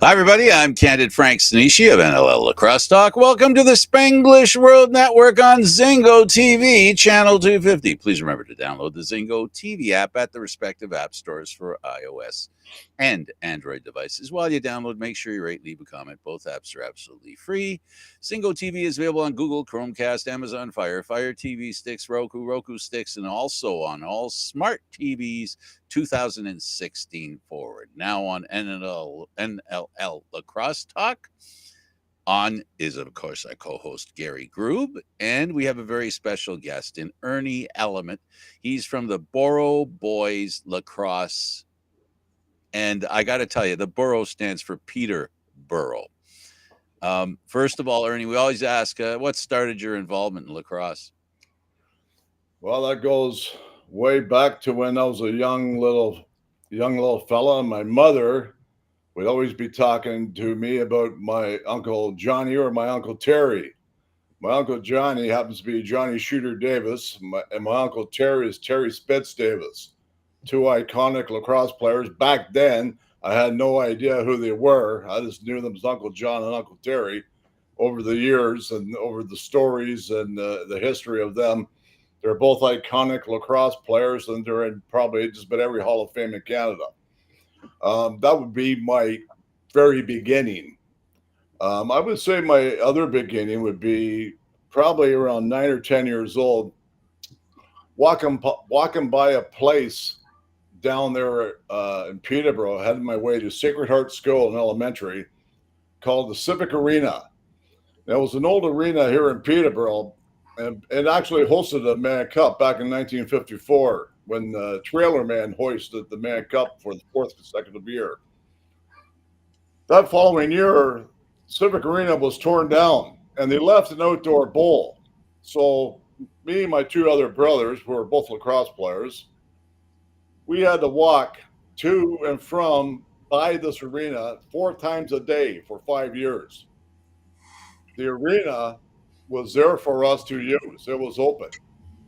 Hi, everybody. I'm Candid Stanisci of NLL Lacrosse Talk. Welcome to the Spanglish World Network on Zingo TV, channel 250. Please remember to download the Zingo TV app at the respective app stores for iOS and Android devices. While you download, make sure you rate, leave a comment. Both apps are absolutely free. Zingo TV is available on Google, Chromecast, Amazon Fire TV sticks, Roku sticks, and also on all smart TVs 2016 forward. Now on NLL Lacrosse Talk. On is, of course, our co host Gary Groob, and we have a very special guest in Ernie Ellement. He's from the Borough Boys Lacrosse. And I got to tell you, the Borough stands for Peter Burrow. First of all, Ernie, we always ask, what started your involvement in lacrosse? Well, that goes way back to when I was a young little fella. My mother would always be talking to me about my Uncle Johnny or my Uncle Terry. My Uncle Johnny happens to be Johnny Shooter Davis, and my Uncle Terry is Terry Spitz Davis, two iconic lacrosse players. Back then, I had no idea who they were. I just knew them as Uncle John and Uncle Terry. Over the years and over the stories and the history of them, they're both iconic lacrosse players, and they're in probably just about every Hall of Fame in Canada. That would be my very beginning. I would say my other beginning would be probably around 9 or 10 years old, walking by a place down there in Peterborough, heading my way to Sacred Heart School in elementary, called the Civic Arena. It was an old arena here in Peterborough, and it actually hosted a Man Cup back in 1954 when the Trailer Man hoisted the Man Cup for the fourth consecutive year. That following year, Civic Arena was torn down, and they left an outdoor bowl. So me and my two other brothers, who were both lacrosse players, we had to walk to and from by this arena 4 times a day for 5 years. The arena was there for us to use. It was open.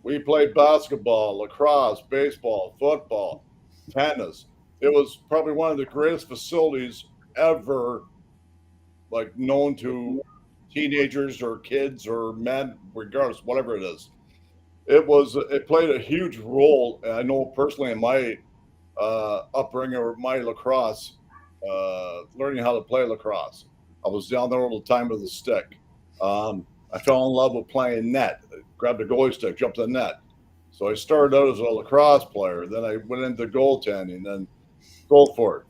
We played basketball, lacrosse, baseball, football, tennis. It was probably one of the greatest facilities ever, like known to teenagers or kids or men, regardless, whatever it is. It played a huge role. I know personally in my upbringing or my lacrosse, learning how to play lacrosse. I was down there all the time with a stick. I fell in love with playing net. I grabbed a goalie stick, jumped the net. So I started out as a lacrosse player. Then I went into goaltending, then goal for it.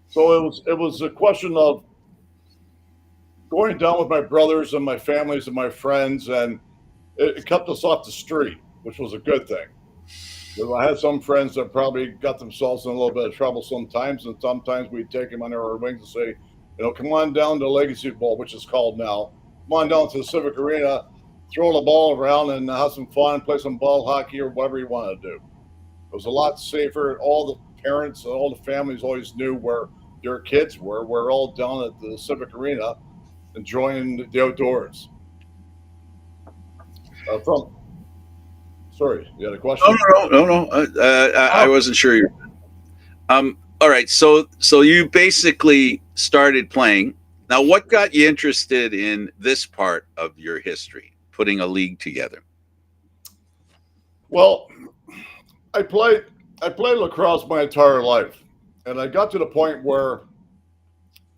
So it was a question of going down with my brothers and my families and my friends, and it kept us off the street, which was a good thing. I had some friends that probably got themselves in a little bit of trouble sometimes, and sometimes we'd take them under our wings and say, come on down to Legacy Bowl, which is called now. Come on down to the Civic Arena, throw the ball around and have some fun, play some ball hockey or whatever you want to do. It was a lot safer. All the parents and all the families always knew where their kids were. We're all down at the Civic Arena enjoying the outdoors. Sorry, you had a question? No. I wasn't sure. All right. So you basically started playing. Now, what got you interested in this part of your history, putting a league together? Well, I played lacrosse my entire life, and I got to the point where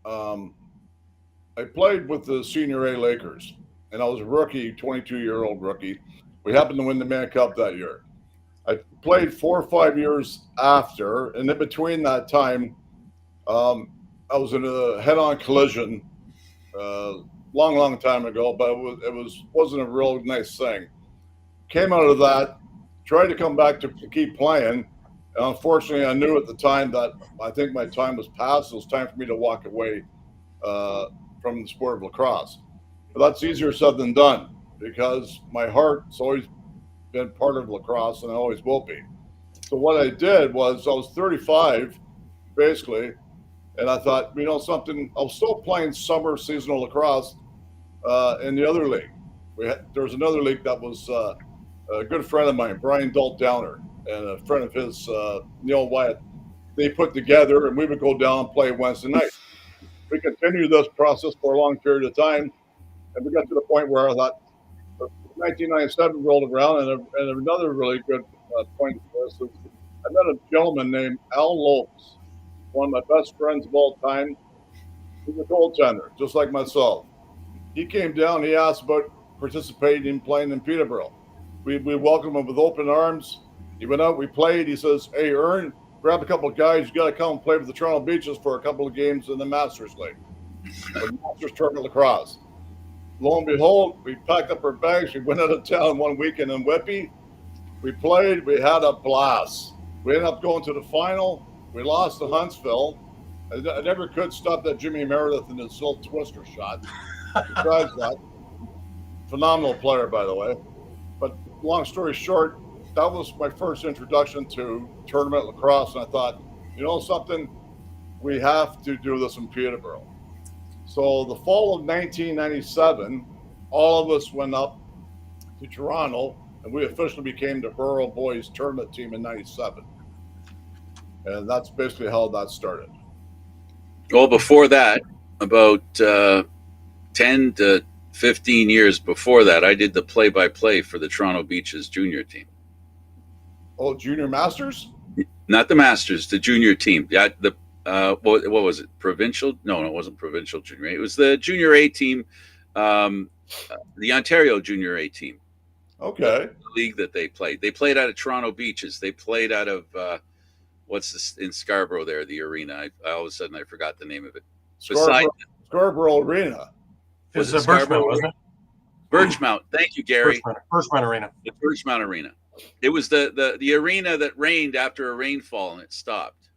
I played with the Senior A Lakers, and I was a rookie, 22-year-old rookie. We happened to win the Man Cup that year. I played 4 or 5 years after, and in between that time, I was in a head-on collision, long time ago, but wasn't a real nice thing. Came out of that, tried to come back to keep playing, and unfortunately, I knew at the time that I think my time was past. It was time for me to walk away from the sport of lacrosse. But that's easier said than done because my heart's always been part of lacrosse and I always will be. So what I did was I was 35, basically, and I thought, something. I was still playing summer seasonal lacrosse in the other league. There was another league that was a good friend of mine, Brian Dalt Downer, and a friend of his, Neil Wyatt. They put together, and we would go down and play Wednesday night. we continued this process for a long period of time, and we got to the point where I thought 1997 rolled around, and another really good point to this is I met a gentleman named Al Lopes, one of my best friends of all time. He's a goaltender, just like myself. He came down. He asked about participating in playing in Peterborough. We welcomed him with open arms. He went out. We played. He says, "Hey, Ernie, grab a couple of guys. You got to come and play with the Toronto Beaches for a couple of games in the Masters League, the Masters Tournament Lacrosse." Lo and behold, we packed up our bags. We went out of town one weekend in Whitby. We played. We had a blast. We ended up going to the final. We lost to Huntsville. I never could stop that Jimmy Meredith in his little twister shot. Besides that, phenomenal player, by the way. But long story short, that was my first introduction to tournament lacrosse. And I thought, you know something? We have to do this in Peterborough. So the fall of 1997, all of us went up to Toronto, and we officially became the Borough Boys tournament team in 97. And that's basically how that started. Well, before that, about 10 to 15 years before that, I did the play-by-play for the Toronto Beaches junior team. Oh, junior masters? Not the Masters, the junior team. Yeah, what was it? Provincial? No, it wasn't provincial junior A. It was the junior A team, the Ontario junior A team. Okay. The league that they played. They played out of Toronto Beaches. They played out of what's this in Scarborough there, the arena. All of a sudden I forgot the name of it. Scarborough Arena. It was Birchmount, wasn't it? Birchmount. Thank you, Gary. Birchmount Arena. The Birchmount Arena. It was the arena that rained after a rainfall and it stopped.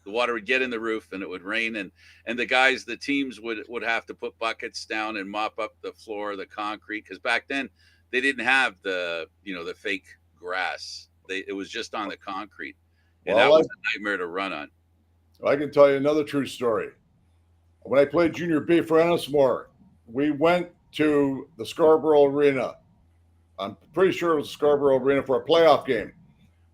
The water would get in the roof and it would rain, and the teams would have to put buckets down and mop up the floor, the concrete, because back then they didn't have the fake grass. It was just on the concrete. And that was a nightmare to run on. I can tell you another true story. When I played Junior B for Ennismore, we went to the Scarborough Arena. I'm pretty sure it was Scarborough Arena for a playoff game.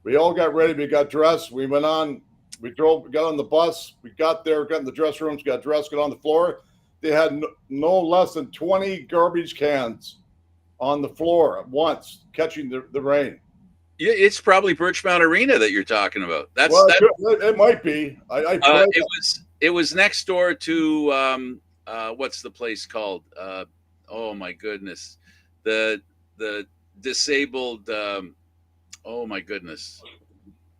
We all got ready. We got dressed. We went on. We got on the bus. We got there, got in the dressing rooms, got dressed, got on the floor. They had no less than 20 garbage cans on the floor at once, catching the rain. Yeah, it's probably Birchmount Arena that you're talking about. It might be. It was next door to what's the place called? Oh my goodness, the disabled. Oh my goodness,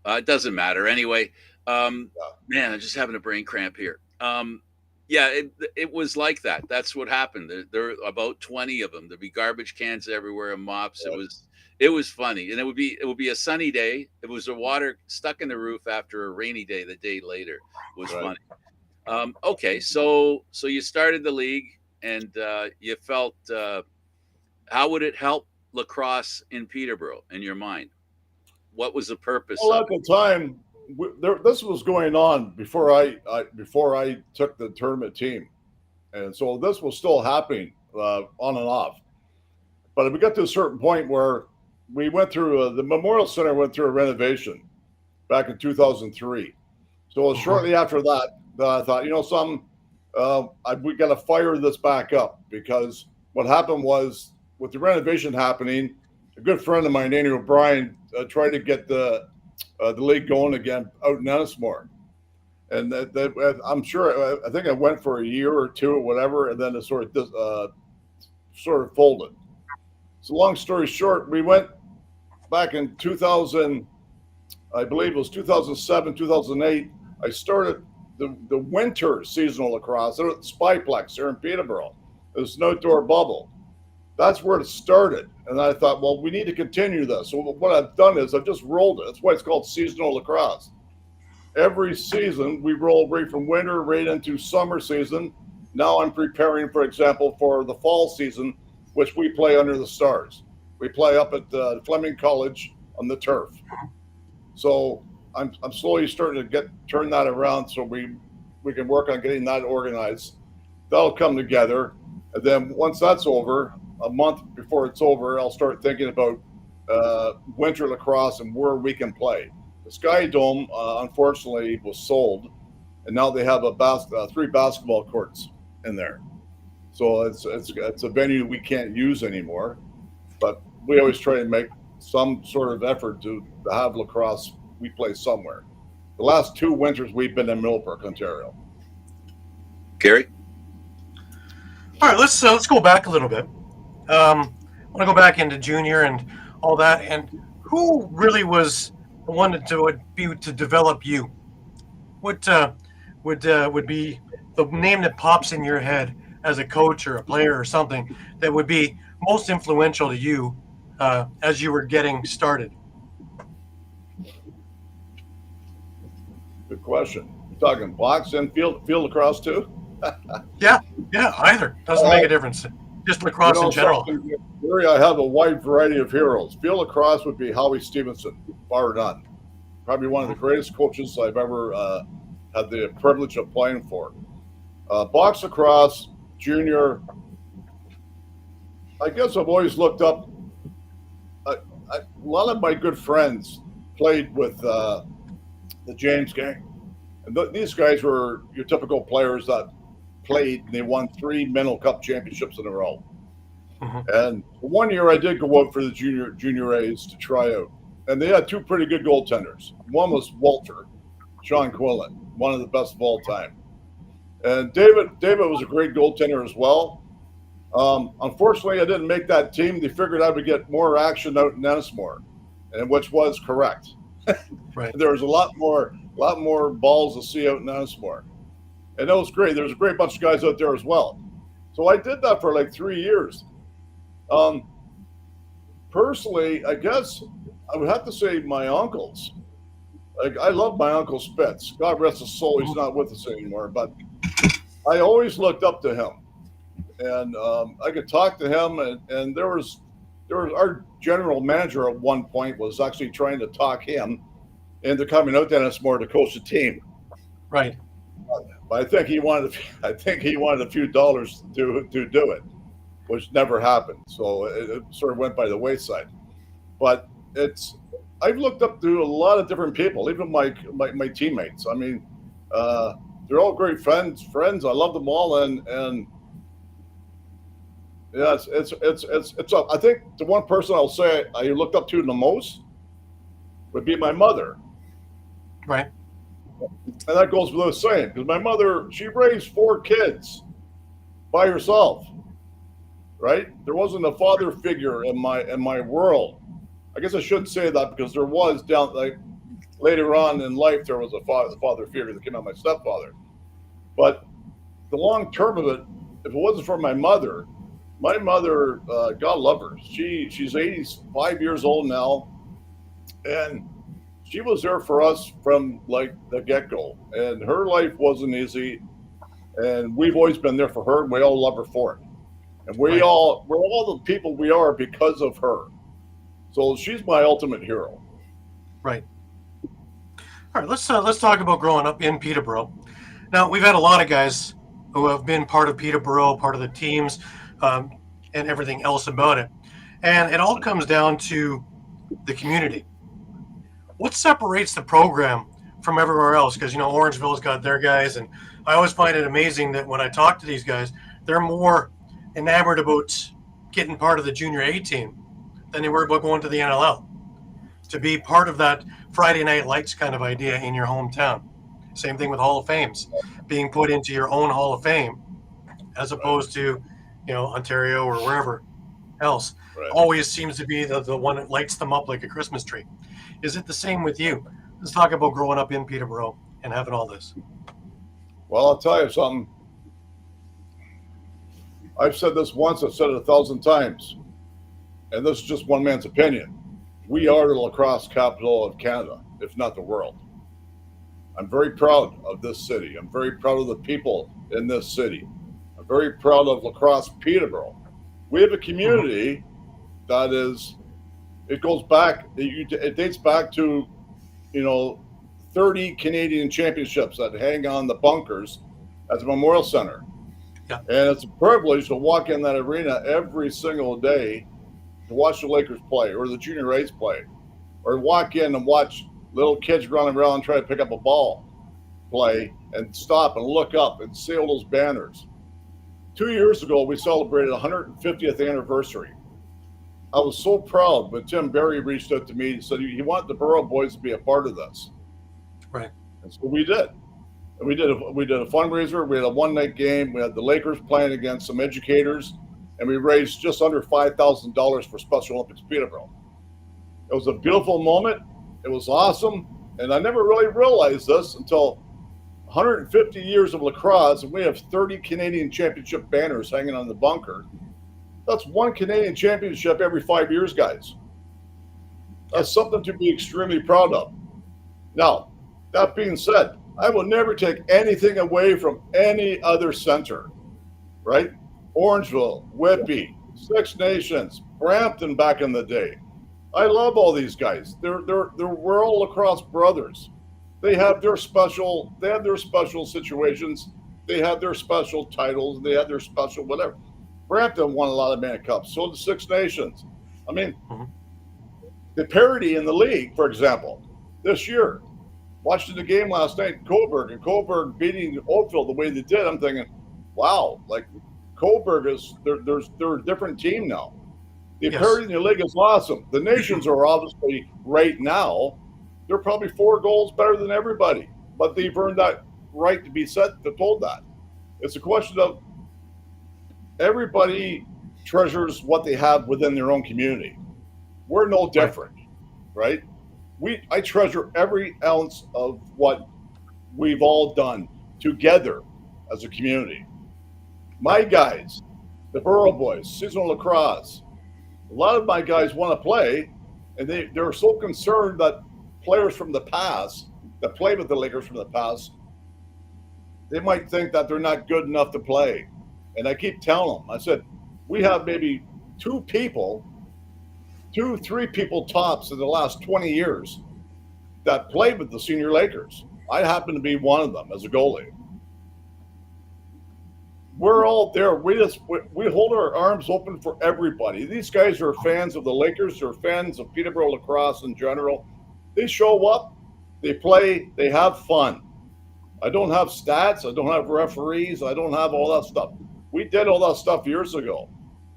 it doesn't matter anyway. Man, I'm just having a brain cramp here. Yeah, it was like that. That's what happened. There were about 20 of them. There'd be garbage cans everywhere and mops. It was funny, and it would be a sunny day. It was the water stuck in the roof after a rainy day. The day later it was funny. Okay, so you started the league, and you felt how would it help lacrosse in Peterborough in your mind? What was the purpose? Well, at the time, this was going on before I took the tournament team, and so this was still happening on and off. But we got to a certain point where we went through the Memorial Center went through a renovation back in 2003. So shortly after that, I thought, we got to fire this back up, because what happened was, with the renovation happening, a good friend of mine, Ernie O'Brien, tried to get the league going again out in Ennismore. And I'm sure, I think I went for a year or two or whatever, and then it sort of folded. So long story short, we went back in 2000, I believe it was 2007, 2008. I started the winter seasonal lacrosse at the Spyplex here in Peterborough. It was an outdoor bubble. That's where it started. And I thought, well, we need to continue this. So what I've done is I've just rolled it. That's why it's called seasonal lacrosse. Every season we roll right from winter right into summer season. Now I'm preparing, for example, for the fall season, which we play under the stars. We play up at Fleming College on the turf. So I'm slowly starting to turn that around, so we can work on getting that organized. That'll come together, and then once that's over, a month before it's over, I'll start thinking about winter lacrosse and where we can play. The Sky Dome, unfortunately, was sold, and now they have three basketball courts in there. So it's a venue we can't use anymore, but we always try to make some sort of effort to have lacrosse. We play somewhere. The last 2 winters we've been in Millbrook, Ontario. Gary? All right, let's go back a little bit. I want to go back into junior and all that. And who really was the one to develop you? What would be the name that pops in your head as a coach or a player or something that would be most influential to you as you were getting started? Good question. You're talking box and field lacrosse too? Yeah, either. Doesn't make a difference. Just lacrosse in general. Gary, I have a wide variety of heroes. Field lacrosse would be Howie Stevenson, bar none. Probably one of the greatest coaches I've ever had the privilege of playing for. Box lacrosse, junior, I guess I've always looked up. A lot of my good friends played with the James gang. And these guys were your typical players that played, and they won 3 Menlo Cup championships in a row. Mm-hmm. And one year I did go out for the junior A's to try out. And they had 2 pretty good goaltenders. One was Walter, Sean Quillen, one of the best of all time. And David was a great goaltender as well. Unfortunately, I didn't make that team. They figured I would get more action out in Ennismore, and which was correct. Right. There was a lot more balls to see out in Ennismore. And that was great. There was a great bunch of guys out there as well. So I did that for like 3 years. Personally, I guess I would have to say my uncles. Like, I love my Uncle Spitz. God rest his soul. He's not with us anymore. But I always looked up to him. And I could talk to him. And there was our general manager at one point was actually trying to talk him into coming out to Ennismore to coach the team. Right. But I think he wanted a few dollars to do it, which never happened. So it sort of went by the wayside. But I've looked up to a lot of different people, even my teammates. I mean, they're all great friends. I love them all, and yeah, it's I think the one person I'll say I looked up to the most would be my mother. Right. And that goes without saying, because my mother, she raised 4 kids by herself, right? There wasn't a father figure in my world. I guess I shouldn't say that, because there was later on in life, there was a father figure that came out, my stepfather. But the long term of it, if it wasn't for my mother, God love her. She's 85 years old now, and she was there for us from like the get-go, and her life wasn't easy, and we've always been there for her, and we all love her for it. And we're all the people we are because of her. So she's my ultimate hero. Right. All right, let's talk about growing up in Peterborough. Now, we've had a lot of guys who have been part of Peterborough, part of the teams, and everything else about it. And it all comes down to the community. What separates the program from everywhere else? Because, Orangeville's got their guys, and I always find it amazing that when I talk to these guys, they're more enamored about getting part of the junior A team than they were about going to the NLL. To be part of that Friday Night Lights kind of idea in your hometown. Same thing with Hall of Fames, being put into your own Hall of Fame, as opposed to, Ontario or wherever else. Right. Always seems to be the one that lights them up like a Christmas tree. Is it the same with you? Let's talk about growing up in Peterborough and having all this. Well, I'll tell you something. I've said this once, I've said it 1,000 times, and this is just one man's opinion. We are the lacrosse capital of Canada, if not the world. I'm very proud of this city. I'm very proud of the people in this city. I'm very proud of Lacrosse Peterborough. We have a community that is, it goes back, it dates back to, 30 Canadian championships that hang on the bunkers at the Memorial Center. Yeah. And it's a privilege to walk in that arena every single day to watch the Lakers play or the Junior A's play, or walk in and watch little kids running around and try to pick up a ball. play and stop and look up and see all those banners. 2 years ago, we celebrated 150th anniversary. I was so proud when Tim Berry reached out to me and said he wanted the Borough boys to be a part of this. Right. And so we did. And we did a fundraiser. We had a one-night game. We had the Lakers playing against some educators, and we raised just under $5,000 for Special Olympics Peterborough. It was a beautiful moment. It was awesome. And I never really realized this until 150 years of lacrosse, and we have 30 Canadian championship banners hanging on the bunker. That's one Canadian championship every 5 years, guys. That's something to be extremely proud of. Now, that being said, I will never take anything away from any other center, right? Orangeville, Whitby, Six Nations, Brampton back in the day. I love all these guys. We're all lacrosse brothers. They have their special situations. They have their special titles. They have their special whatever. Brampton won a lot of Man Cups. So did Six Nations. I mean, the parity in the league, for example, this year, watching the game last night in Coburg beating Oakville the way they did, I'm thinking, wow, like Coburg they're a different team now. The parity in the league is awesome. The Nations are obviously right now, they're probably 4 goals better than everybody, but they've earned that right to be told that. It's a question of everybody treasures what they have within their own community. We're no different, right? I treasure every ounce of what we've all done together as a community. My guys, the Borough boys, seasonal lacrosse, a lot of my guys want to play, and they're so concerned that players from the past that played with the Lakers from the past, they might think that they're not good enough to play. And I keep telling them, I said, we have maybe 2, 3 people tops in the last 20 years that played with the senior Lakers. I happen to be one of them as a goalie. We're all there. We hold our arms open for everybody. These guys are fans of the Lakers. They're fans of Peterborough lacrosse in general. They show up, they play, they have fun. I don't have stats. I don't have referees. I don't have all that stuff. We did all that stuff years ago,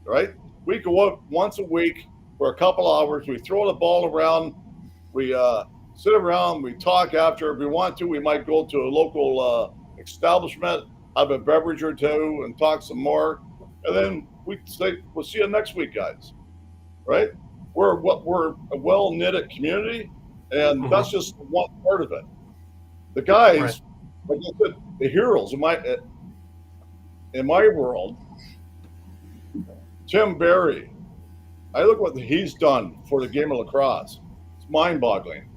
right? We go out once a week for a couple hours. We throw the ball around. We sit around. We talk after. If we want to, we might go to a local establishment, have a beverage or two, and talk some more. And then we say, we'll see you next week, guys, right? We're a well-knitted community, and that's just one part of it. The guys, like I said, the heroes in my world, Tim Berry, I look what he's done for the game of lacrosse. It's mind-boggling.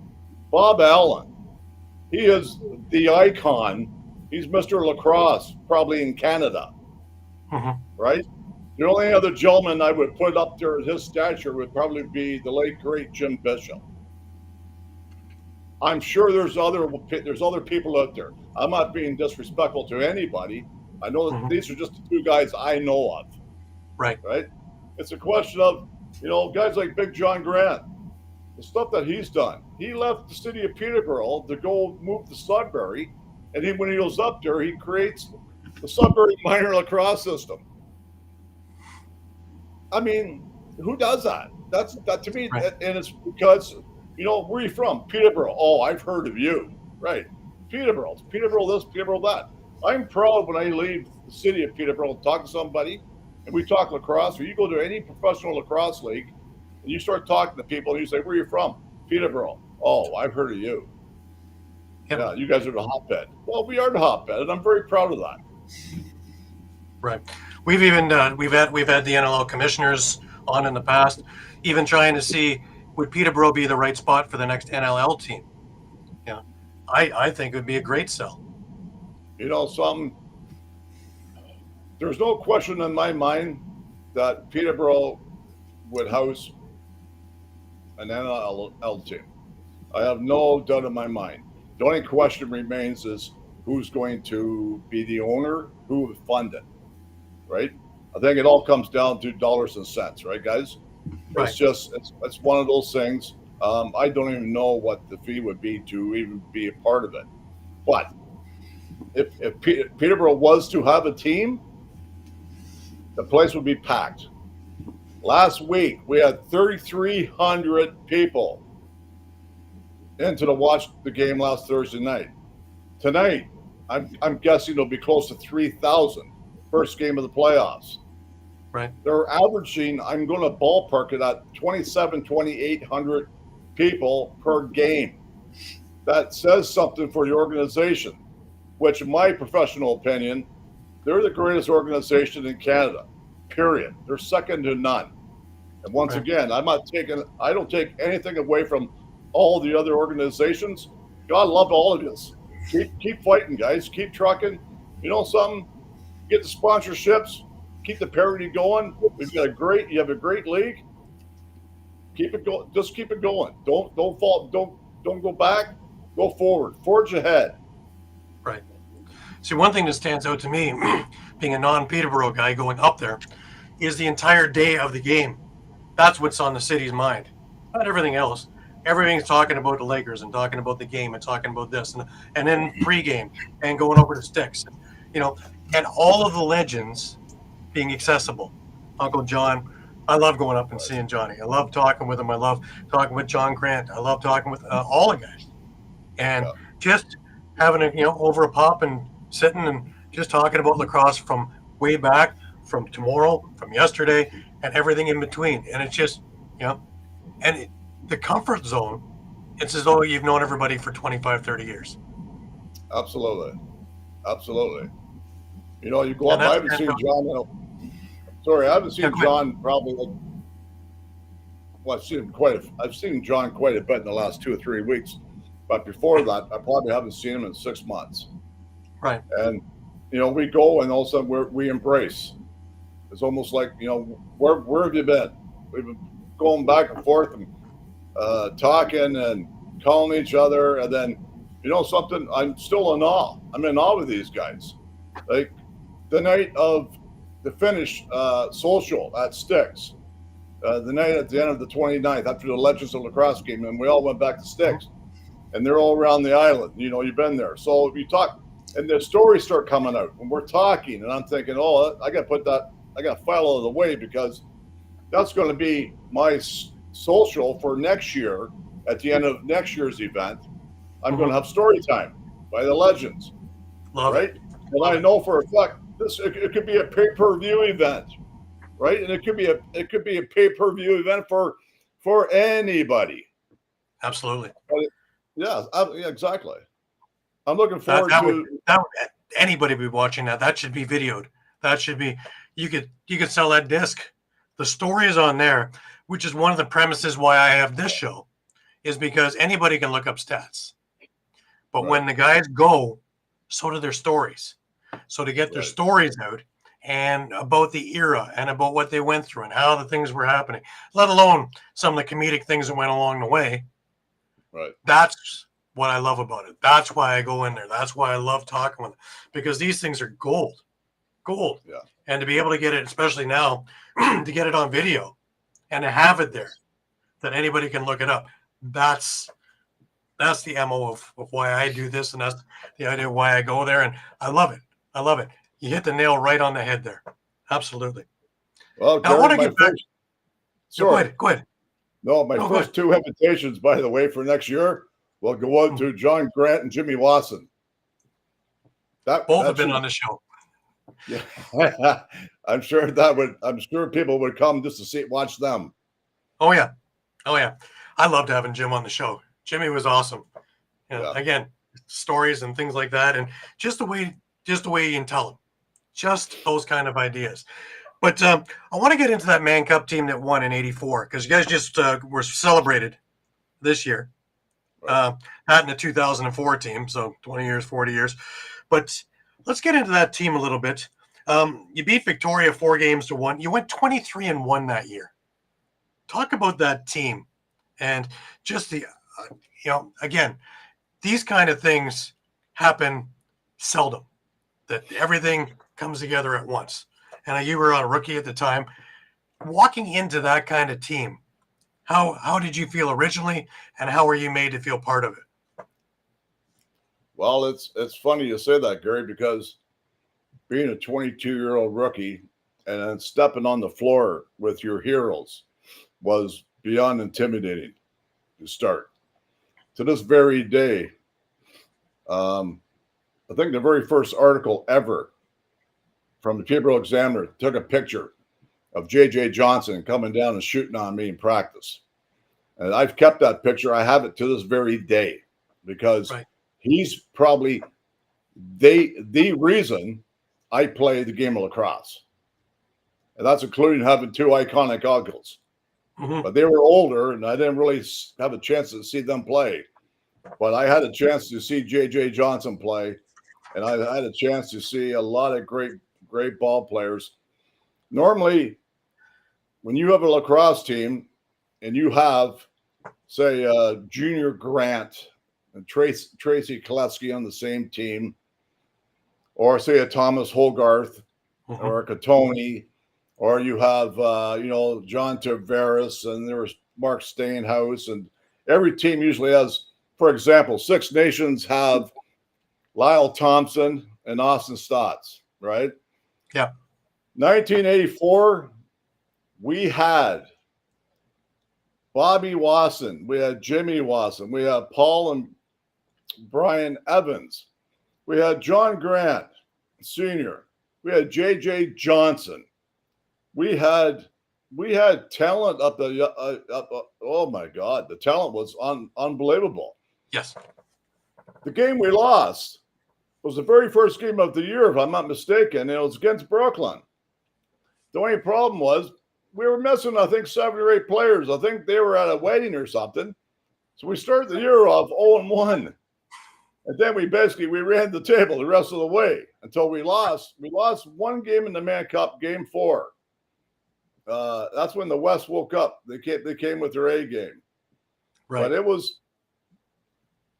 Bob Allen, he is the icon. He's Mr. Lacrosse, probably in Canada, right? The only other gentleman I would put up there at his stature would probably be the late, great Jim Bishop. I'm sure there's other people out there. I'm not being disrespectful to anybody. I know that these are just the 2 guys I know of. Right. It's a question of, guys like Big John Grant, the stuff that he's done. He left the city of Peterborough to go move to Sudbury, and when he goes up there, he creates the Sudbury minor lacrosse system. I mean, who does that? That to me, and it's because, where are you from? Peterborough. Oh, I've heard of you. Right. Peterborough this, Peterborough that. I'm proud when I leave the city of Peterborough and talk to somebody, and we talk lacrosse, or you go to any professional lacrosse league, and you start talking to people, and you say, where are you from? Peterborough. Oh, I've heard of you. Yeah, you guys are the hotbed. Well, we are the hotbed, and I'm very proud of that. Right. We've even we've had the NLL commissioners on in the past, even trying to see, would Peterborough be the right spot for the next NLL team? Yeah, I think it would be a great sell. There's no question in my mind that Peterborough would house an NLL team. I have no doubt in my mind. The only question remains is who's going to be the owner, who would fund it, right? I think it all comes down to dollars and cents, right, guys? Right. It's one of those things. I don't even know what the fee would be to even be a part of it. But if Peterborough was to have a team, the place would be packed. Last week, we had 3,300 people into to watch the game last Thursday night. Tonight, I'm guessing it'll be close to 3,000. First game of the playoffs. Right. They're averaging, I'm going to ballpark it at 2,800 people per game. That says something for the organization, which, in my professional opinion, they're the greatest organization in Canada, period. They're second to none. And once again, I don't take anything away from all the other organizations. God love all of us. Keep fighting, guys. Keep trucking. You know something? Get the sponsorships. Keep the parity going. You have a great league. Keep it going. Just keep it going. Don't fall. Don't go back. Go forward. Forge ahead. Right. See, one thing that stands out to me, being a non-Peterborough guy going up there, is the entire day of the game. That's what's on the city's mind, not everything else. Everything's talking about the Lakers and talking about the game and talking about this and then pregame and going over to Sticks, and all of the legends being accessible. Uncle John, I love going up and seeing Johnny. I love talking with him. I love talking with John Grant. I love talking with all the guys, and just having over a pop and sitting and just talking about lacrosse from way back, from tomorrow, from yesterday, and everything in between. And it's just, the comfort zone, it's as though you've known everybody for 25, 30 years. Absolutely. You go up, I haven't seen John. I haven't seen John probably. I've seen John quite a bit in the last 2 or 3 weeks. But before that, I probably haven't seen him in 6 months. Right. And, we go and all of a sudden we embrace. It's almost like, where have you been? We've been going back and forth and talking and calling each other. And then, something, I'm still in awe. I'm in awe with these guys. Like the night of the finish social at Sticks, the night at the end of the 29th, after the Legends of Lacrosse game, and we all went back to Sticks. And they're all around the island. You've been there. So you talk, and the stories start coming out, and we're talking, and I'm thinking, I got to file out of the way because that's going to be my social for next year. At the end of next year's event, I'm going to have story time by the legends. Love right? It. And I know for a fact it could be a pay-per-view event, right? And it could be a pay-per-view event for anybody. Absolutely. Yeah, exactly. I'm looking forward to anybody be watching that. That should be videoed. That should be you could sell that disc. The story is on there, which is one of the premises why I have this show, is because anybody can look up stats. But when the guys go, so do their stories. So to get their stories out and about the era and about what they went through and how the things were happening, let alone some of the comedic things that went along the way. Right. That's what I love about it. That's why I go in there. That's why I love talking with them, because these things are gold. Yeah. And to be able to get it, especially now, to get it on video and to have it there, that anybody can look it up. That's the MO of why I do this, and that's the idea of why I go there. And I love it. You hit the nail right on the head there. Absolutely. Well, now, I want to get back. Sorry. Go ahead. No, my first two invitations, by the way, for next year will go out to John Grant and Jimmy Watson. Both have been on the show. Yeah, I'm sure people would come just to watch them. Oh yeah. I loved having Jim on the show. Jimmy was awesome. Again, stories and things like that, and just the way you can tell them, just those kind of ideas. But I want to get into that Man Cup team that won in '84, because you guys just were celebrated this year. Not in the 2004 team, so 20 years, 40 years. But let's get into that team a little bit. You beat Victoria 4-1. You went 23-1 that year. Talk about that team and just the, again, these kind of things happen seldom, that everything comes together at once. And you were a rookie at the time. Walking into that kind of team, how did you feel originally, and how were you made to feel part of it? Well, it's funny you say that, Gary, because being a 22-year-old rookie and then stepping on the floor with your heroes was beyond intimidating to start. To this very day, I think the very first article ever from the Peterborough Examiner took a picture of J.J. Johnson coming down and shooting on me in practice. And I've kept that picture. I have it to this very day because he's probably the reason I play the game of lacrosse. And that's including having two iconic uncles. Mm-hmm. But they were older, and I didn't really have a chance to see them play. But I had a chance to see J.J. Johnson play, and I had a chance to see a lot of great ball players. Normally, when you have a lacrosse team and you have, say, Junior Grant and Tracy Koletsky on the same team, or say a Thomas Hogarth or a Katoni, or you have, John Tavares, and there was Mark Stainhouse, and every team usually has, for example, Six Nations have Lyle Thompson and Austin Stotts, right? Yeah. 1984, we had Bobby Wasson, we had Jimmy Wasson, we had Paul and Brian Evans, we had John Grant Sr., we had J.J. Johnson, we had talent up the oh my God, the talent was unbelievable. Yes. The game we lost was the very first game of the year, if I'm not mistaken. It was against Brooklyn. The only problem was we were missing, I think, 7 or 8 players. I think they were at a wedding or something. So we started the year off 0-1. And then we ran the table the rest of the way until we lost. We lost one game in the Mann Cup, game 4. That's when the West woke up. They came with their A game. Right. But it was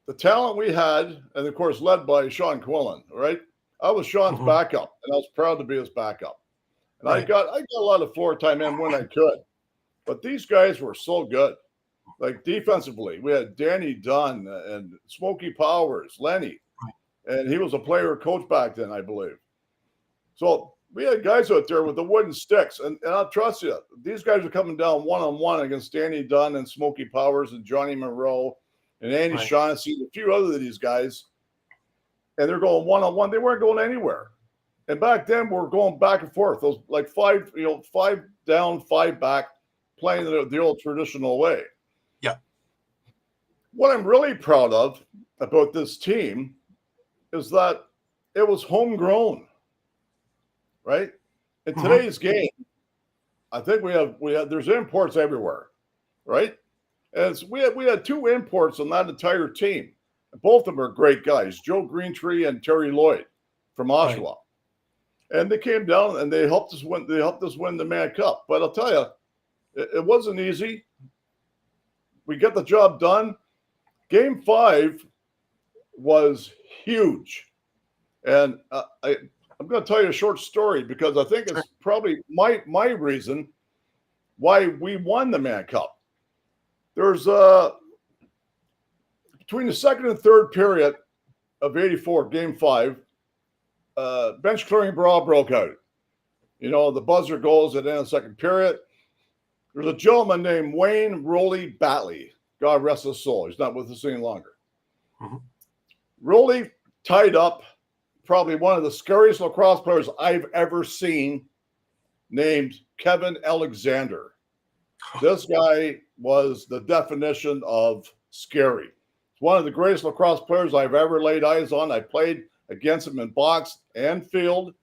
the talent we had, and of course led by Sean Quillen, right? I was Sean's backup, and I was proud to be his backup. And I got a lot of floor time in when I could. But these guys were so good. Like defensively, we had Danny Dunn and Smokey Powers, Lenny. And he was a player coach back then, I believe. So we had guys out there with the wooden sticks. And I'll trust you, these guys are coming down one-on-one against Danny Dunn and Smokey Powers and Johnny Monroe and Andy Shaughnessy, a few other of these guys. And they're going one-on-one. They weren't going anywhere. And back then, we were going back and forth. Those like 5 down, 5 back, playing the old traditional way. Yeah. What I'm really proud of about this team is that it was homegrown, right? In today's game, I think we have there's imports everywhere, right? And we had 2 imports on that entire team. And both of them are great guys, Joe Greentree and Terry Lloyd from Oshawa. Right. And they came down and they helped us win. They helped us win the Mann Cup. But I'll tell you, it wasn't easy. We get the job done. Game 5 was huge, and I'm going to tell you a short story because I think it's probably my reason why we won the Mann Cup. There's between the second and third period of '84, Game 5. Bench clearing brawl broke out. The buzzer goes at the end of the second period. There's a gentleman named Wayne Roley Batley. God rest his soul. He's not with us any longer. Roley tied up probably one of the scariest lacrosse players I've ever seen, named Kevin Alexander. This guy was the definition of scary. He's one of the greatest lacrosse players I've ever laid eyes on. I played against him in box and field,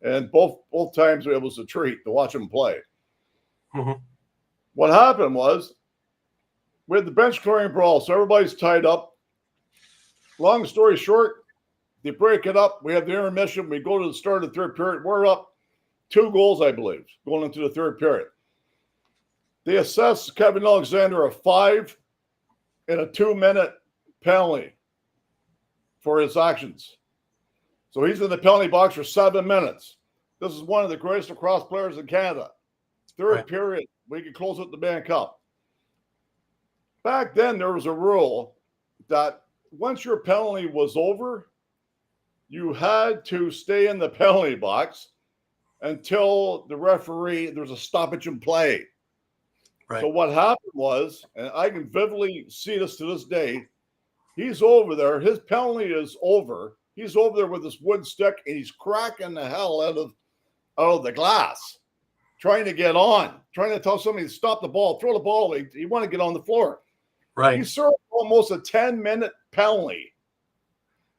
and both times it was a treat to watch him play. What happened was we had the bench clearing brawl, so everybody's tied up. Long story short, they break it up. We have the intermission. We go to the start of the third period. We're up 2 goals, I believe, going into the third period. They assess Kevin Alexander a 5 and a 2-minute penalty for his actions. So he's in the penalty box for 7 minutes. This is one of the greatest lacrosse players in Canada. Third period, we could close out the Mann Cup. Back then, there was a rule that once your penalty was over, you had to stay in the penalty box until the referee, there's a stoppage in play. Right. So what happened was, and I can vividly see this to this day, he's over there. His penalty is over. He's over there with this wood stick, and he's cracking the hell out of the glass, trying to get on, trying to tell somebody to stop the ball, throw the ball away. He want to get on the floor. Right. He served almost a 10-minute penalty.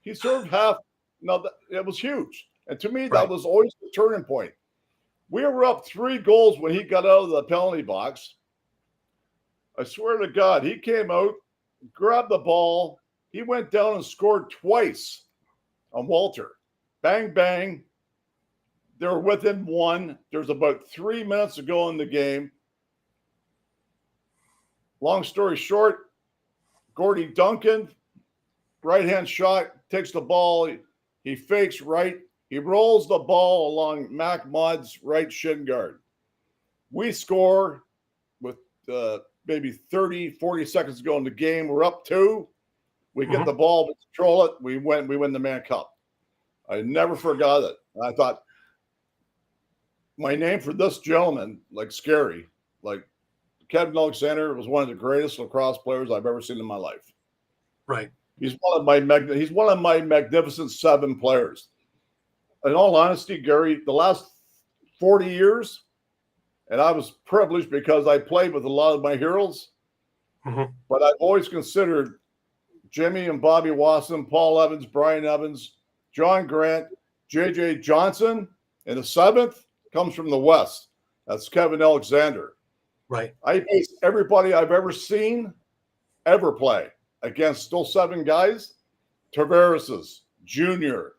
He served half. No, it was huge. And to me, that was always the turning point. We were up 3 goals when he got out of the penalty box. I swear to God, he came out, grabbed the ball. He went down and scored twice on Walter. Bang, bang. They were within 1. There's about 3 minutes to go in the game. Long story short, Gordy Duncan, right-hand shot, takes the ball. He fakes right. He rolls the ball along Mac Mudd's right shin guard. We score with maybe 30, 40 seconds to go in the game. We're up 2. We get the ball, we control it. We win the Mann Cup. I never forgot it. I thought, my name for this gentleman, like scary, like Kevin Alexander was one of the greatest lacrosse players I've ever seen in my life. Right. He's one of my magnificent 7 players. In all honesty, Gary, the last 40 years, and I was privileged because I played with a lot of my heroes, but I've always considered Jimmy and Bobby Wasson, Paul Evans, Brian Evans, John Grant, J.J. Johnson, and the 7th comes from the West. That's Kevin Alexander. Right. I base everybody I've ever seen ever play against those 7 guys. Tavares's, Junior,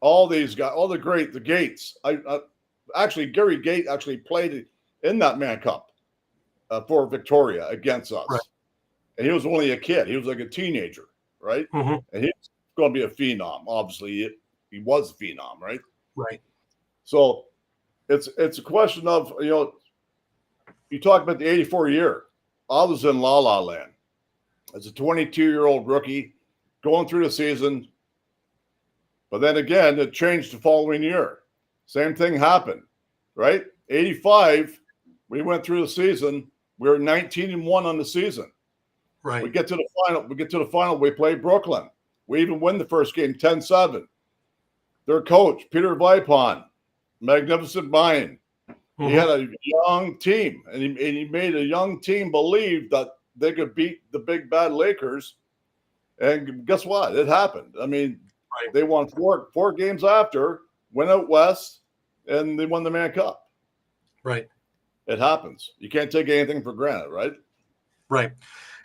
all these guys, all the Gates. Actually, Gary Gate actually played in that Mann Cup for Victoria against us. Right. And he was only a kid. He was like a teenager, right? And he was going to be a phenom. Obviously, he was a phenom, right? Right. So it's a question of, you talk about the 84 year. I was in La La Land as a 22-year-old rookie going through the season. But then again, it changed the following year. Same thing happened, right? 85, we went through the season. We were 19-1 on the season. Right. We get to the final. We play Brooklyn. We even win the first game 10-7. Their coach, Peter Vipon, magnificent mind. He had a young team, and he made a young team believe that they could beat the big bad Lakers. And guess what? It happened. I mean, they won four games after, went out west, and they won the Mann Cup. Right. It happens. You can't take anything for granted, right? Right.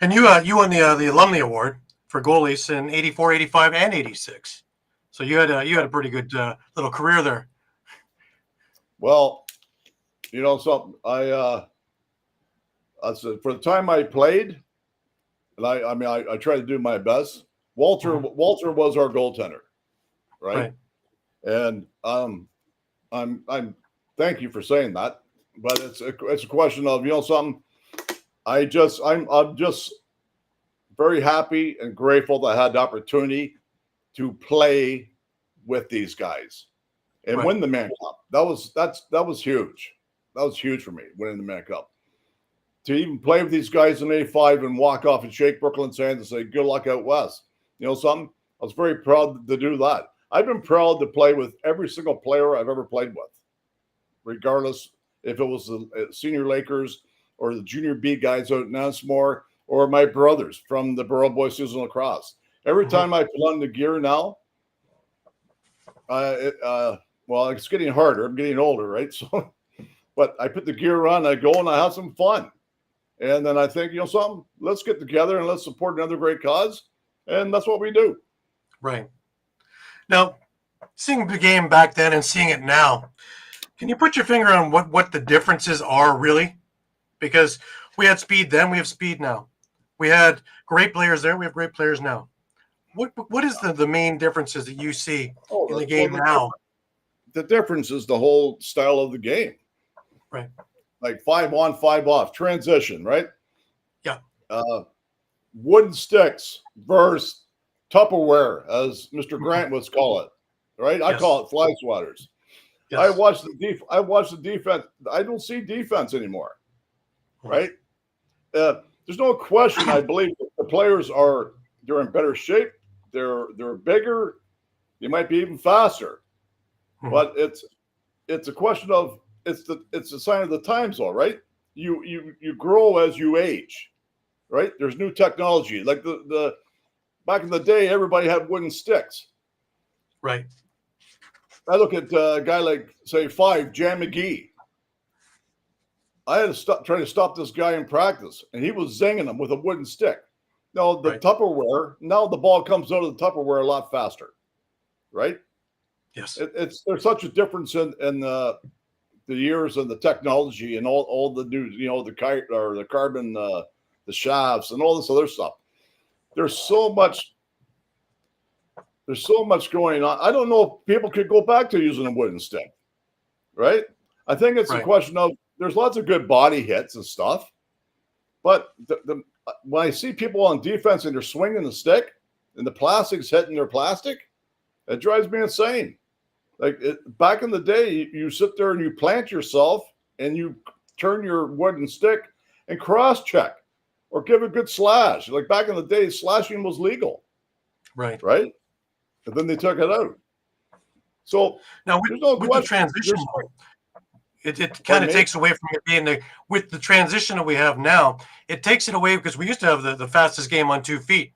And you won the Alumni Award for goalies in 84, 85, and 86. So you had a pretty good little career there. Well, something. I said, for the time I played, and I tried to do my best. Walter was our goaltender, right? And I'm thank you for saying that, but it's a question of something. I'm just very happy and grateful that I had the opportunity to play with these guys and win the Mann Cup. That was huge. That was huge for me, winning the Mann Cup. To even play with these guys in 85 and walk off and shake Brooklyn's hands and say, good luck out west. Something? I was very proud to do that. I've been proud to play with every single player I've ever played with, regardless if it was the senior Lakers or the junior B guys out in Nansmore or my brothers from the Borough Boys Season Lacrosse. Every time I put on the gear now, it's getting harder. I'm getting older, right? So, but I put the gear on, I go and I have some fun. And then I think, something, let's get together and let's support another great cause. And that's what we do. Right. Now, seeing the game back then and seeing it now, can you put your finger on what the differences are really? Because we had speed then, we have speed now. We had great players there, we have great players now. What is the main differences that you see in the game now? The difference is the whole style of the game. Right. Like 5 on, 5 off, transition, right? Yeah. Wooden sticks versus Tupperware, as Mr. Grant would call it, right? I call it fly swatters. Yes. I watch the defense. I don't see defense anymore, right? There's no question. I believe the players they're in better shape. They're bigger. They might be even faster, but it's a question of it's a sign of the times, though, right? You grow as you age, right? There's new technology. Like the back in the day, everybody had wooden sticks. Right. I look at a guy like, say, Jan McGee. I had to trying to stop this guy in practice, and he was zinging him with a wooden stick. Now, the Tupperware, now the ball comes out of the Tupperware a lot faster, right? Yes. There's such a difference in the years and the technology and all the new, the carbon, the shafts and all this other stuff. There's so much going on. I don't know if people could go back to using a wooden stick, right? I think it's a question of there's lots of good body hits and stuff, but when I see people on defense and they're swinging the stick and the plastic's hitting their plastic, it drives me insane. Like back in the day, you sit there and you plant yourself and you turn your wooden stick and cross-check or give a good slash. Like back in the day, slashing was legal. Right. Right? And then they took it out. So now with the transition, it kind of takes away from it being with the transition that we have now, it takes it away because we used to have the fastest game on 2 feet.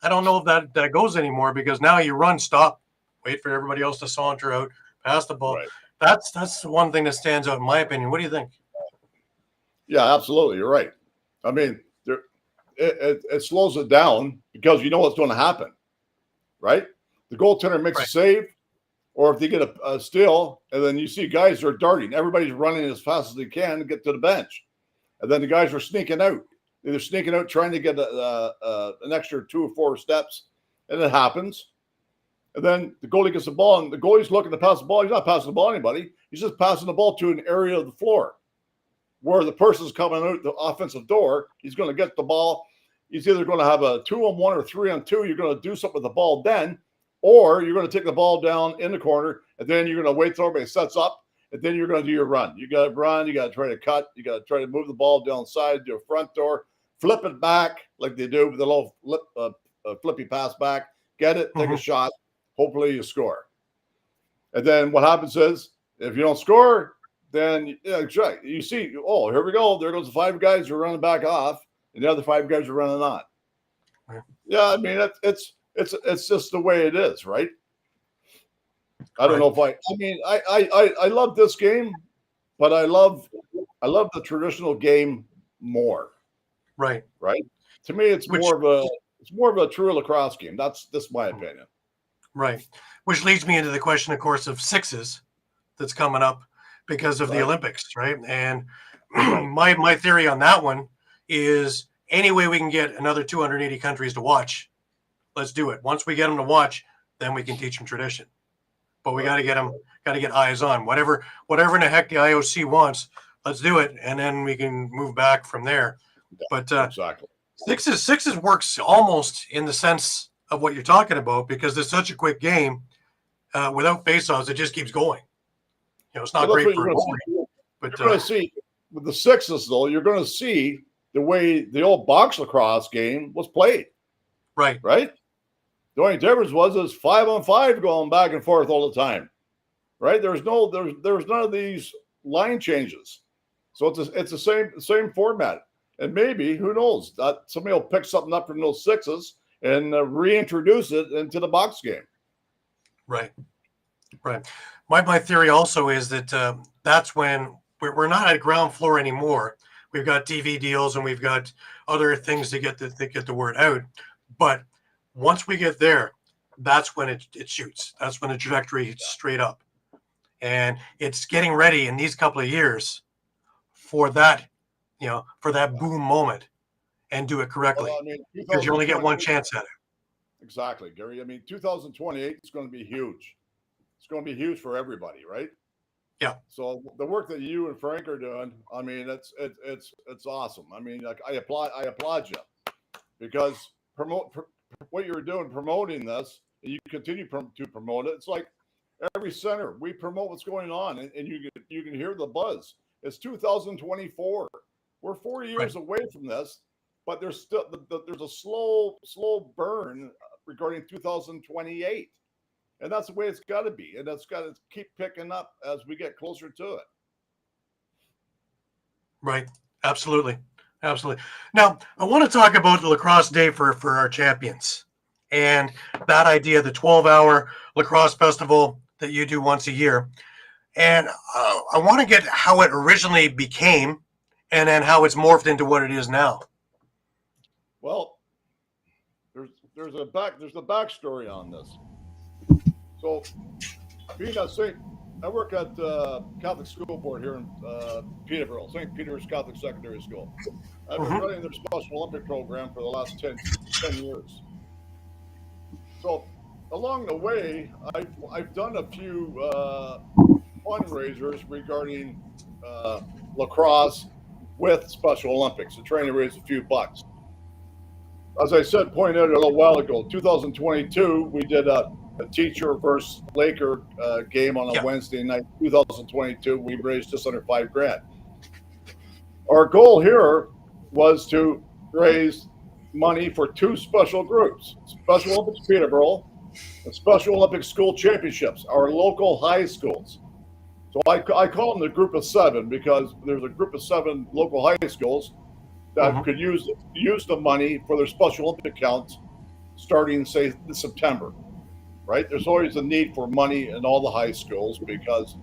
I don't know if that goes anymore because now you run, stop, wait for everybody else to saunter out, pass the ball. Right. That's the one thing that stands out in my opinion. What do you think? Yeah, absolutely. You're right. I mean, it slows it down because you know what's going to happen, right? The goaltender makes a save, or if they get a steal, and then you see guys are darting. Everybody's running as fast as they can to get to the bench. And then the guys are sneaking out. They're sneaking out trying to get an extra 2 or 4 steps, and it happens. And then the goalie gets the ball, and the goalie's looking to pass the ball. He's not passing the ball to anybody. He's just passing the ball to an area of the floor where the person's coming out the offensive door. He's going to get the ball. He's either going to have a 2-on-1 or 3-on-2. You're going to do something with the ball then, or you're going to take the ball down in the corner, and then you're going to wait till everybody sets up, and then you're going to do your run. You got to run. You got to try to cut. You got to try to move the ball down side, do a front door, flip it back like they do with the little flippy pass back, get it, take a shot. Hopefully you score. And then what happens is if you don't score, then you see, oh, here we go. There goes the 5 guys who are running back off, and the other 5 guys are running on. Yeah, I mean it's just the way it is, right? I don't know if I love this game, but I love the traditional game more. Right. Right. To me, it's more of a true lacrosse game. That's my opinion. Right. Which leads me into the question, of course, of sixes that's coming up because of the Olympics, right? And my theory on that one is any way we can get another 280 countries to watch, let's do it. Once we get them to watch, then we can teach them tradition. But we got to get eyes on whatever in the heck the IOC wants. Let's do it, and then we can move back from there. But exactly, sixes works almost in the sense of what you're talking about because it's such a quick game. Without faceoffs, it just keeps going. You know, it's not great for a goalie. But you're going to see with the sixes, though, you're going to see the way the old box lacrosse game was played. Right. Right. The only difference was it's 5-on-5 going back and forth all the time. Right. There's none of these line changes. So it's the same format. And maybe, who knows, that somebody will pick something up from those sixes and reintroduce it into the box game. Right. My theory also is that that's when we're not at ground floor anymore. We've got TV deals and we've got other things to get the word out. But once we get there, that's when it shoots. That's when the trajectory is straight up. And it's getting ready in these couple of years for that, for that boom moment and do it correctly. Well, because you only get one chance at it. Exactly, Gary. I mean, 2028 is going to be huge. It's going to be huge for everybody, right? Yeah. So the work that you and Frank are doing, I mean, it's awesome. I mean, like I applaud you because you're doing promoting this, and you continue to promote it. It's like every center we promote what's going on, and you can hear the buzz. It's 2024. We're 4 years away from this, but there's still there's a slow burn regarding 2028, and that's the way it's got to be, and that's got to keep picking up as we get closer to it. Right. Absolutely. Absolutely. Now, I want to talk about the Lacrosse Day for our champions and that idea, the 12-hour lacrosse festival that you do once a year. And I want to get how it originally became and then how it's morphed into what it is now. Well, there's the backstory on this. So, being at I work at Catholic School Board here in Peterborough, St. Peter's Catholic Secondary School. I've been running their Special Olympic program for the last 10 years. So along the way, I've done a few fundraisers regarding lacrosse with Special Olympics and trying to raise a few bucks. As I said, pointed out a little while ago, 2022, we did a teacher versus Laker game on a Wednesday night. 2022, we raised just under $5,000. Our goal here was to raise money for two special groups: Special Olympics Peterborough and Special Olympics School Championships, our local high schools. So I call them the group of seven because there's a group of seven local high schools that could use the money for their Special Olympic accounts starting, say, this September. Right? There's always a need for money in all the high schools because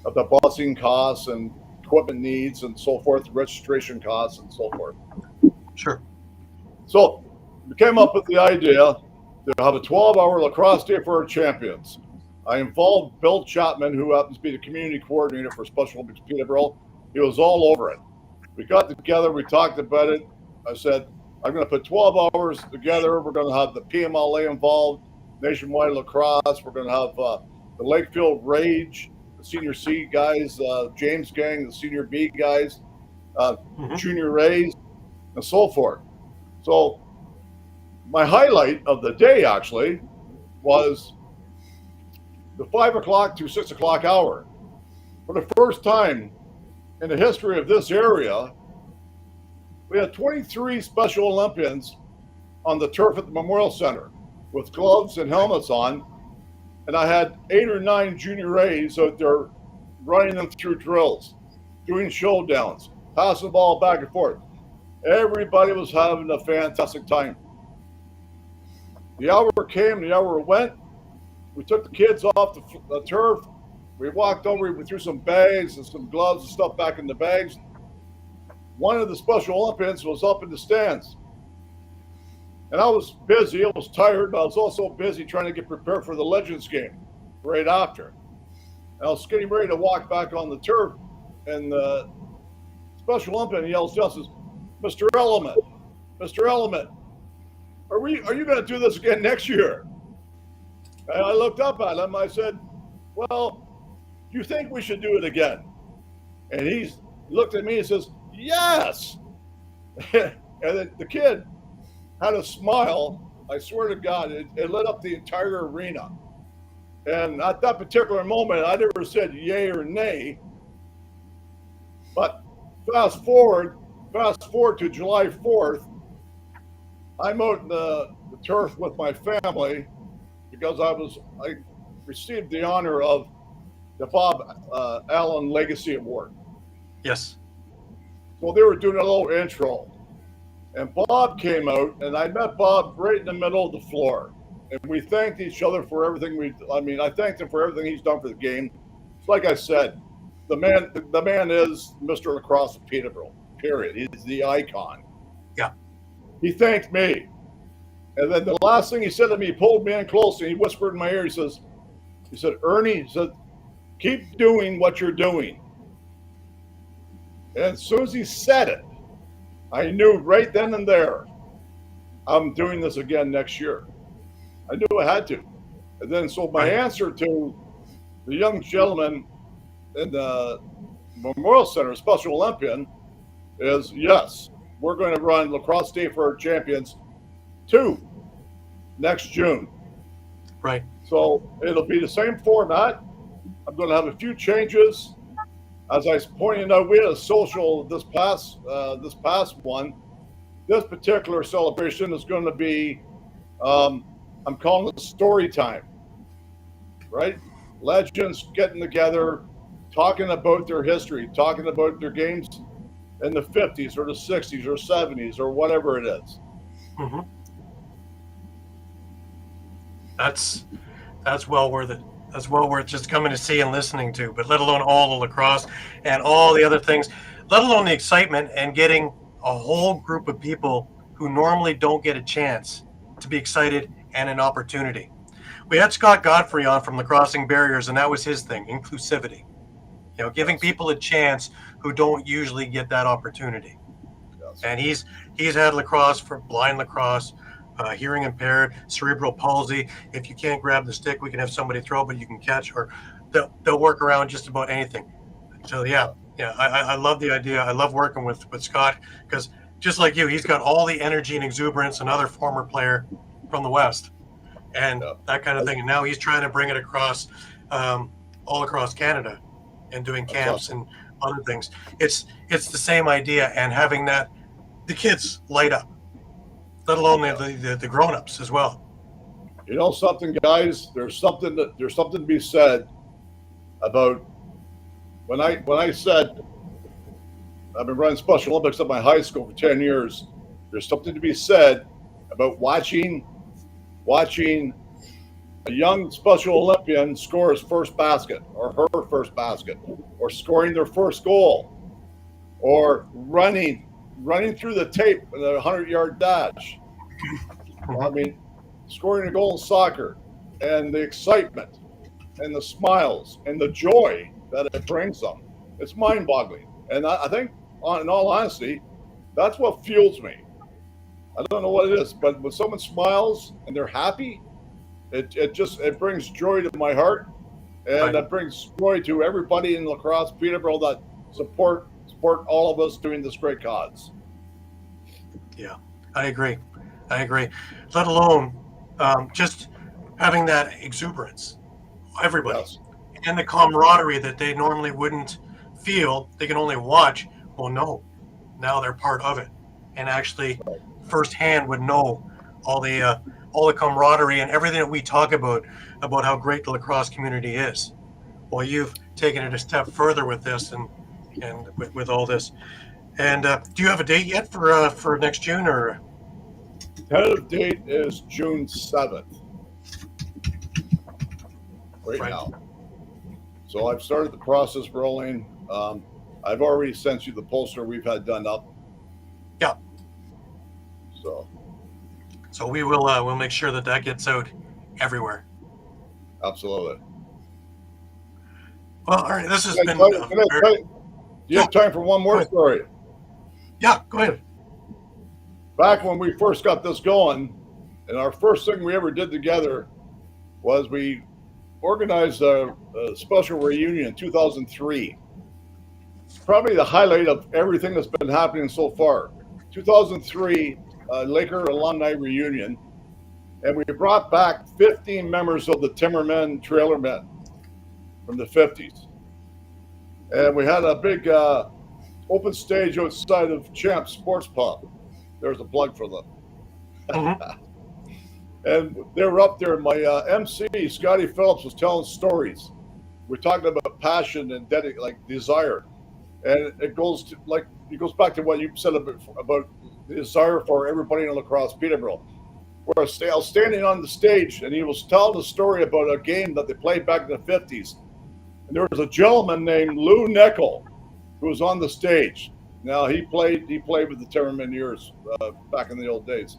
of the busing costs and equipment needs and so forth, registration costs and so forth. Sure. So we came up with the idea to have a 12-hour lacrosse day for our champions. I involved Bill Chapman, who happens to be the community coordinator for Special Olympics Peterborough. He was all over it. We got together, we talked about it. I said, I'm going to put 12 hours together. We're going to have the PMLA involved, Nationwide Lacrosse. We're going to have the Lakefield Rage, the Senior C guys, James Gang, the Senior B guys, Junior A's, and so forth. So my highlight of the day actually was the 5 o'clock to 6 o'clock hour. For the first time in the history of this area, we had 23 Special Olympians on the turf at the Memorial Center with gloves and helmets on, and I had 8 or 9 Junior A's out there running them through drills, doing showdowns, passing the ball back and forth. Everybody was having a fantastic time. The hour came, the hour went. We took the kids off the turf. We walked over, we threw some bags and some gloves and stuff back in the bags. One of the Special Olympians was up in the stands. And I was busy, I was tired, but I was also busy trying to get prepared for the Legends game right after. And I was getting ready to walk back on the turf, and the Special Olympian yells down, says, Mr. Ellement, are you going to do this again next year? And I looked up at him, I said, well, do you think we should do it again? And he looked at me and says, yes. And then the kid had a smile. I swear to God, it lit up the entire arena. And at that particular moment, I never said yay or nay. But fast forward to July 4th, I'm out in the turf with my family because I received the honor of the Bob Allen Legacy Award. Yes. So they were doing a little intro. And Bob came out, and I met Bob right in the middle of the floor. And we thanked each other for everything I thanked him for everything he's done for the game. Like I said, the man is Mr. Lacrosse of Peterborough, period. He's the icon. Yeah. He thanked me. And then the last thing he said to me, he pulled me in close and he whispered in my ear, he said, Ernie, keep doing what you're doing. And as soon as he said it, I knew right then and there, I'm doing this again next year. I knew I had to. And then so my answer to the young gentleman in the Memorial Center, Special Olympian, is yes, we're going to run Lacrosse Day for our champions 2. next June. Right. So it'll be the same format. I'm going to have a few changes. As I was pointing out, we had a social this past one. This particular celebration is going to be, I'm calling it story time, right? Legends getting together, talking about their history, talking about their games in the 50s or the 60s or 70s or whatever it is. Mm-hmm. That's well worth it. That's well worth just coming to see and listening to, but let alone all the lacrosse and all the other things, let alone the excitement and getting a whole group of people who normally don't get a chance to be excited and an opportunity. We had Scott Godfrey on from Lacrossing Barriers, and that was his thing, inclusivity. You know, giving people a chance who don't usually get that opportunity. Yes. And he's had lacrosse for blind lacrosse, hearing impaired, cerebral palsy. If you can't grab the stick, we can have somebody throw, but you can catch, or they'll work around just about anything. So yeah, I love the idea. I love working with Scott because just like you, he's got all the energy and exuberance, another former player from the West, and that kind of thing. And now he's trying to bring it across, all across Canada, and doing camps and other things. It's the same idea, and having that the kids light up, let alone the grown-ups as well. You know something, guys? There's something to be said about when I said I've been running Special Olympics at my high school for 10 years. There's something to be said about watching a young Special Olympian score his first basket or her first basket, or scoring their first goal, or running through the tape in a 100-yard dash. I mean, scoring a goal in soccer, and the excitement and the smiles and the joy that it brings them. It's mind-boggling. And I think, in all honesty, that's what fuels me. I don't know what it is, but when someone smiles and they're happy, it brings joy to my heart, and it brings joy to everybody in lacrosse Peterborough that support all of us doing this great cause. Yeah, I agree. Let alone just having that exuberance, everybody, and the camaraderie that they normally wouldn't feel. They can only watch. Well, no, now they're part of it, and actually firsthand would know all the camaraderie and everything that we talk about how great the lacrosse community is. Well, you've taken it a step further with this and with all this. And do you have a date yet for next June, or? Tentative date is June 7th. Right now. So I've started the process rolling. I've already sent you the poster we've had done up. Yeah. So we will we'll make sure that gets out everywhere. Absolutely. Well, all right. This has been. Do you have time for one more story? Yeah, go ahead. Back when we first got this going, and our first thing we ever did together was we organized a special reunion in 2003. Probably the highlight of everything that's been happening so far. 2003 Laker alumni reunion, and we brought back 15 members of the Timmermen Trailermen from the 50s. And we had a big open stage outside of Champ Sports Pub. There's a plug for them. Mm-hmm. And they were up there. My MC, Scotty Phillips, was telling stories. We're talking about passion and desire. And it goes back to what you said about the desire for everybody in lacrosse Peterborough. Where I was standing on the stage, and he was telling a story about a game that they played back in the 50s. And there was a gentleman named Lou Nickel who was on the stage. Now he played with the Timmerman years back in the old days.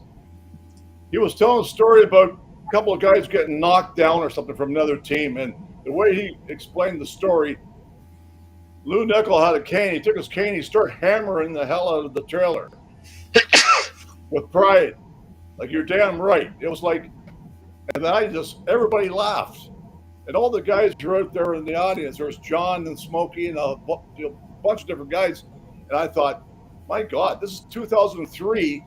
He was telling a story about a couple of guys getting knocked down or something from another team, and the way he explained the story, Lou Nickel had a cane. He took his cane, he started hammering the hell out of the trailer with pride. Like, you're damn right. It was like, and then everybody laughed. And all the guys who were out there in the audience, there was John and Smokey and a bunch of different guys. And I thought, my God, this is 2003.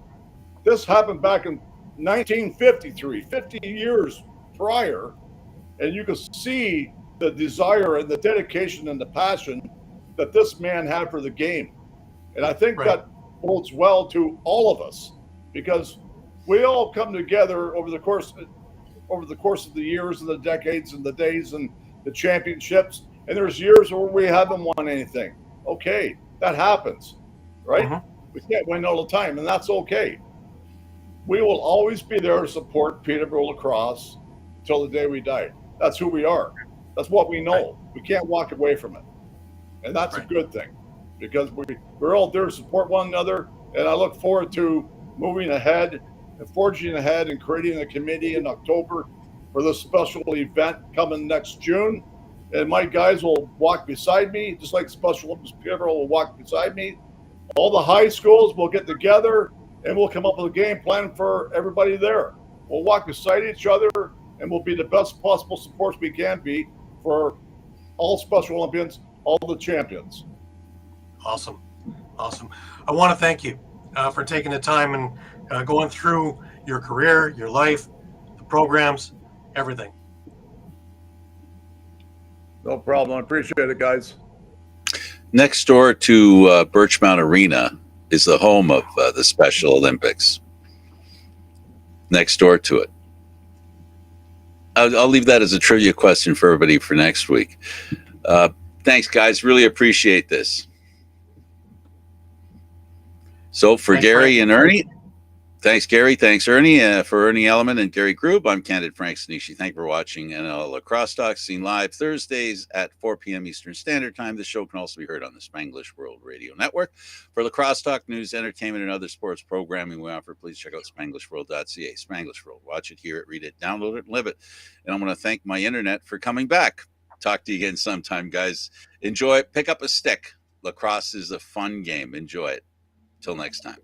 This happened back in 1953, 50 years prior, and you can see the desire and the dedication and the passion that this man had for the game. And I think that bodes well to all of us, because we all come together over the course of the years and the decades and the days and the championships. And there's years where we haven't won anything. Okay, that happens, right? Mm-hmm. We can't win all the time, and that's okay. We will always be there to support Peterborough Lacrosse until the day we die. That's who we are. That's what we know. We can't walk away from it. And that's a good thing, because we're all there to support one another. And I look forward to moving ahead and forging ahead and creating a committee in October for this special event coming next June. And my guys will walk beside me, just like Special Olympics Peterborough will walk beside me. All the high schools will get together and we'll come up with a game plan for everybody there. We'll walk beside each other and we'll be the best possible supports we can be for all Special Olympians, all the champions. Awesome. I want to thank you for taking the time and going through your career, your life, the programs, everything. No problem. I appreciate it, guys. Next door to Birchmount Arena is the home of the Special Olympics. Next door to it. I'll leave that as a trivia question for everybody for next week. Thanks, guys. Really appreciate this. So for Gary and Ernie, thanks, Gary. Thanks, Ernie. For Ernie Ellement and Gary Groob, I'm Candid Stanisci. Thank you for watching NLL Lacrosse Talk, seen live Thursdays at 4 p.m. Eastern Standard Time. This show can also be heard on the Spanglish World Radio Network. For Lacrosse Talk, news, entertainment, and other sports programming we offer, please check out SpanglishWorld.ca. Spanglish World. Watch it, hear it, read it, download it, and live it. And I'm going to thank my internet for coming back. Talk to you again sometime, guys. Enjoy it. Pick up a stick. Lacrosse is a fun game. Enjoy it. Till next time.